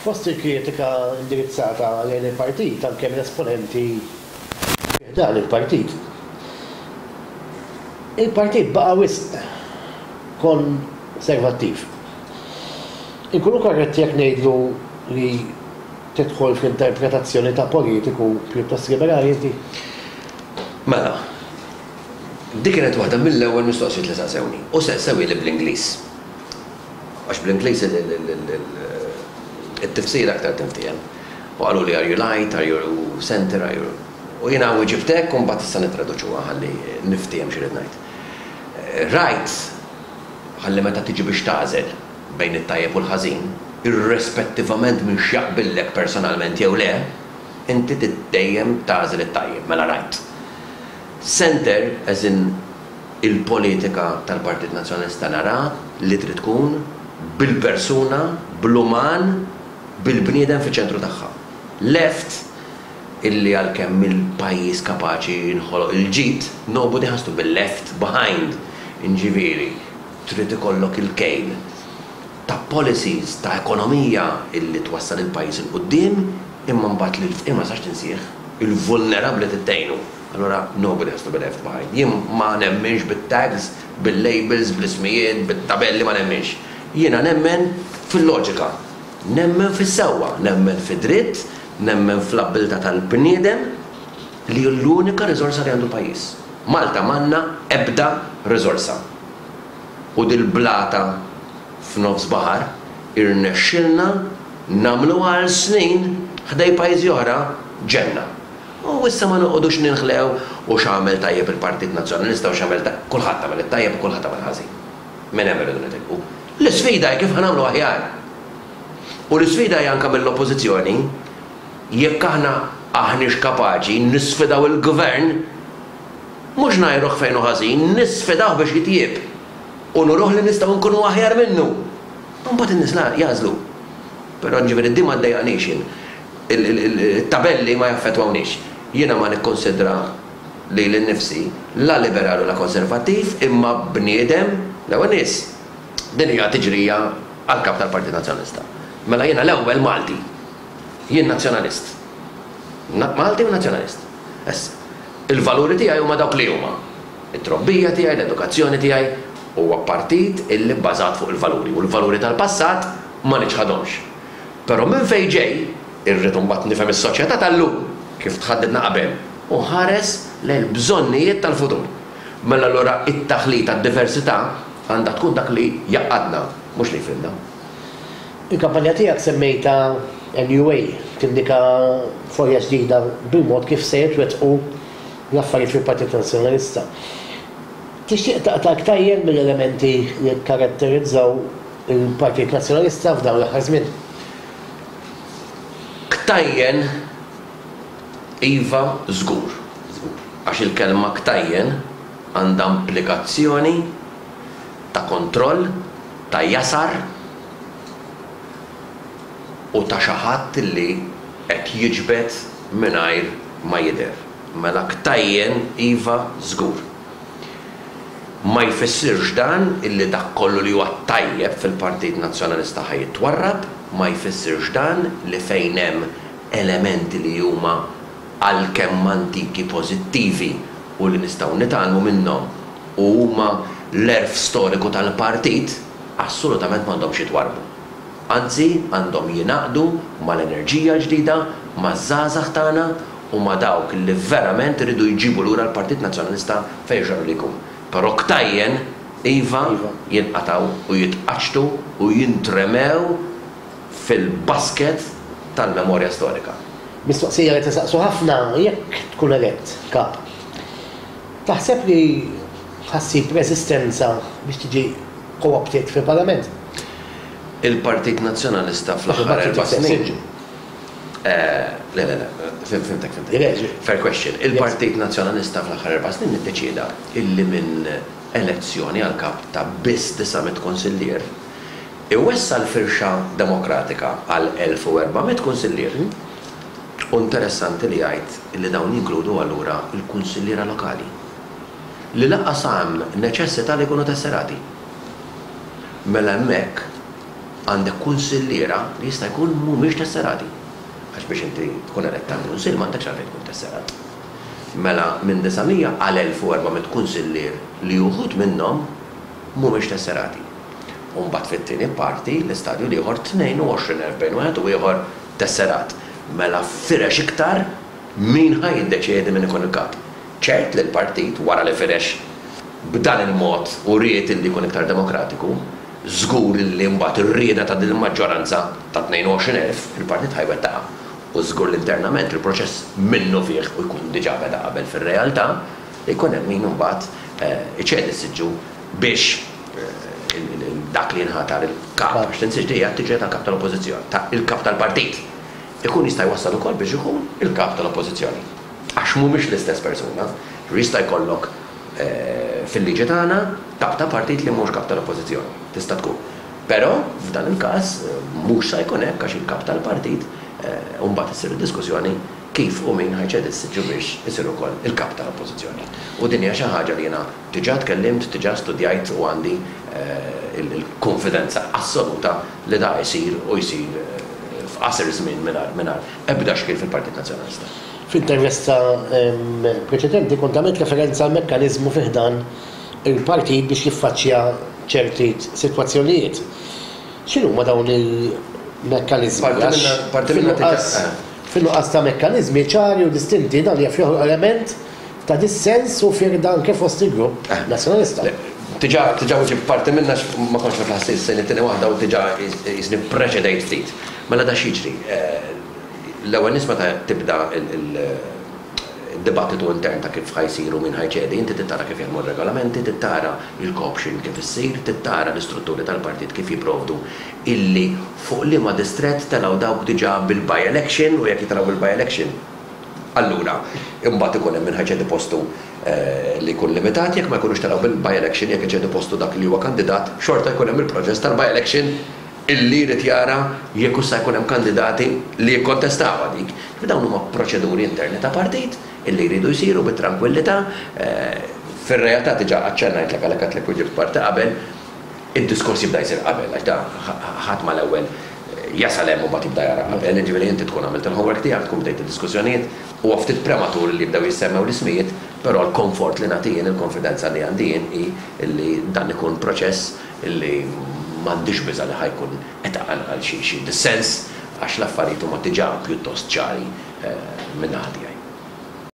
Fost il-kritika indirizzata lejn il-partit, anke l-esponenti dan il-partit. Il-partit baqa' wisq konservattiv. Inkunu korretti jekk ngħidlu li tidħol fl-interpretazzjoni ta' politiku pjuttost liberali inti? Mela, dik kienet waħda mill-ewwel mistoqsijiet li saqsewni. U se nsewwi li bl-Ingliż. Għax bl-Ingliż it-tifsira aktar tinftiem. U qalu li are you light, are you center, are you... U jiena ġibtek u mbagħad issa nittraduċuha ħalli niftiem xi rid ngħid. Right, ħalli meta tiġi biex tażel bejn it-tajjeb u l-ħażin, irrispettivament minn x'jaqbillek personalment jew le, inti tiddejjem tażel it-tajjeb, mela right. Center, as in il-politika tal-Partit Nazzjonalista nara li trid tkun bil-persuna, bl-uman, bil-bniedem fiċ-ċentru tagħha. Left, illi għalkemm il-pajjiż kapaċi jinħoloq il-ġid, nobody has to be left behind. Inġifieri, trid ikollok il-kejl ta' policies, ta' ekonomija illi twassal il-pajjiż il-qudiem, imma mbagħad li l-fqima sax tinsieħ il-vulnerabbli tittejnu. Allora, nobody has to be left behind. Jien ma nemmenx bit-tags, bil-labels, bl-ismijiet, bit-tabelli ma nemmenx. Jiena nemmen fil-loġika, nemmen fis-sewwa, nemmen fid-dritt, nemmen fl-abbilta tal-bniedem li l-unika riżorsa li għandu pajjiż. Malta m'għandna ebda riżorsa. U dil-blata f'nofs baħar irnexxilna nagħmlu għal snin ħdej pajjiżi oħra ġenna. U issa ma noqogħdux ninħlew u x'għamel tajjeb il-Partit Nazzjonalista u x'għamel kulħadd għamel it-tajjeb u kulħadd għamel ħażin. Min hemm irridu nitilqu. L-isfida hi kif ħanagħmlu aħjar. U l-isfida hi anke mill-oppożizzjoni jekk aħniex kapaċi nisfidaw il-gvern mhux ngħiruh fejn hu ħażin, nisfidaw biex jitjieb. U nuruh li nistgħu nkunu aħjar minnu. Mbagħad in-nies jażlu. Però ġifieri di ma ddejjaqniex il-tabelli ma jaffettwawnix. Jiena ma nikkonsidra li l-nifsi la liberal u la konservattiv imma bniedem l-ewwel nies. Din hija tiġrija għall-kap tal-Partit Nazzjonalista. Mela jiena l-ewwel Malti. Jien nazzjonalist. Malti u nazzjonalist. Il-valuri tiegħi huma dawk li huma. It-trobbija tiegħi, l-edukazzjoni tiegħi huwa partit illi bbażat fuq il-valuri u l-valuri tal-passat ma niċħadhomx. Però minn fejn ġej irrid imbagħad nifhem is-soċjetà tal-lum kif tħaddidna qabel u ħares lejn bżonnijiet tal-futur. Mela allura it-taħlit tad-diversità għandha tkun dak li jaqadna, mhux li jfilna. Il-kampanja tiegħek semmejta NUA tindika forja ġdida bil-mod kif se jitwettqu l-affarijiet fil-Partit Nazzjonalista. Tixtieq taqta' tajjeb mill-elementi li kkaratterizzaw il-Partit Nazzjonalista f'dawn l-aħħar żmien. Ktajjen iva żgur. Għax il-kelma ktajjen għandha implikazzjoni ta' kontroll, ta' jasar u ta' xi ħadd li qed jiġbed mingħajr ma jidher. Mela ktajjen iva żgur. Ma jfissirx dan illi dak kollu li huwa tajjeb fil-Partit Nazzjonalista ħajjitwarrab, ma jfissirx dan li fejn hemm elementi li huma għalkemm antiki pożittivi u li nistgħu nitgħallmu minnhom u huma l-erf storiku tal-partit assolutament m'għandhomx jitwarbu. Anzi, għandhom jingħaqdu mal-enerġija ġdida, maż-żgħażagħ tagħna u ma' dawk li verament iridu jġibu lura l-Partit Nazzjonalista fejn ġarru li jkun. Però ktajjen iva jinqataw u jitqaċtu u jintremew fil-basket tal-memorja storika. Mistoqsija li tisaqsu ħafna jekk tkun elett kap. Taħseb li ħassib resistenza biex tiġi co-opted fil-Parlament? Il-Partit Nazzjonalista fl-aħħar 4 snin. Fimtek. Fair question. Il-Partit Nazzjonalista fl-aħħar 4 snin iddeċieda illi minn elezzjoni għal kap ta' biss 900 konsillier iwessa l-firxa demokratika għal 1400 konsillier. U interessanti li jgħid li dawn jinkludu allura il-kunsilliera lokali li laqqas hemm neċessità li jkunu tesserati. Mela hemmhekk għandek kunsilliera li jista' jkun mhumiex tesserati. Għax biex inti tkun eletta kunsill m'għandekx għalfejn tkun tesserat. Mela minn 900 għal 1400 kunsillier li uħud minnhom mhumiex tesserati. U mbagħad fit-tieni parti l-istadju li ieħor 22,000 bejn wieħed u ieħor tesserat. Mela firex iktar min ħajiddeċiedi min ikun il-kap. ċert li l-partit wara li firex b'dan il-mod u ried li jkun iktar demokratiku, żgur li mbagħad ir-rieda ta' din il-maġġoranza ta' 22,000 il-partit ħajwettaqha. U żgur li internament il-proċess minnu fih u jkun diġà beda qabel fir-realtà li jkun hemm min imbagħad iċedi s-siġġu biex dak li jinħatar il-kap, għax tinsiġdija tiġi tal-kap tal-oppożizzjoni, il-kap tal-partit. Ikun jista' jwassal ukoll biex ikun il-kap tal-oppożizzjoni. Għax mhumiex l-istess persuna, jista' jkollok fil-liġi tagħna kap ta' partit li mhux kap tal-oppożizzjoni, tista' tkun. Però f'dan il-każ mhux se jkun hekk għax il-kap tal-partit u mbagħad issir diskussjoni kif u min ħajċed issiġġu biex isir ukoll il-kap tal-oppożizzjoni. U din hija xi ħaġa li jiena diġà tkellimt, diġà studjajt u għandi il-konfidenza assoluta li da jsir u jsir f'qasir żmien mingħajr ebda xkil fil-Partit Nazzjonalista. F'intervista preċedenti kont għamilt referenza għal mekkaniżmu fih dan il-partit biex jiffaċċja ċerti sitwazzjonijiet. X'inhuma dawn il-mekkaniżmi? Fil-nuqqas ta' mekkaniżmi ċari u distinti dan jaf joħloq element ta' dissens u firdan kif fost il-grupp nazzjonalista. Tiġa uġib parti minna ma konx fil-ħassis s-senitini waħda u tiġa jisni preċedejt ftit. Mela da xieġri. L-ewwel nisma ta' tibda il-dibattitu intern ta' kif ħajsiru minn ħajċedi, inti tittara kif jaħdmu r-regolamenti, tittara il-corruption kif issir, tittara l-istrutturi tal-partit kif jipprovdu illi fuq liema distret telaw dawk diġà bil-by-election u jekk jitaraw bil-by-election. Allura, imbagħad ikun hemm min ħajċedi postu li jkun limitat, jekk ma jkunux taraw bil-by-election jekk iċedi postu dak li huwa kandidat, xorta jkun hemm il-proċess tal-by-election illi jrid jara jekk issa jkun hemm kandidati li jikkontestaw dik. Dawn huma proċeduri interni ta' partit illi jridu jsiru bit-tranquillità. Fir-realtà diġà aċċennajt lek għalhekk li ġibt parti qabel, id-diskors jibda jsir qabel għax da ħadd mal-ewwel jasal hemm u mbagħad jibda jara qabel, ġifieri inti tkun għamilt il-homework tiegħek, tkun bdejt id-diskussjonijiet u ftit prematur li jibdew jissemmew l-ismijiet, però l-komfort li nagħtihom il-konfidenza li għandihom hi li dan ikun proċess illi m'għandix biża li ħajkun qed għal xi dissens għax l-affarijiet huma diġà pjuttost ċari minn ħadd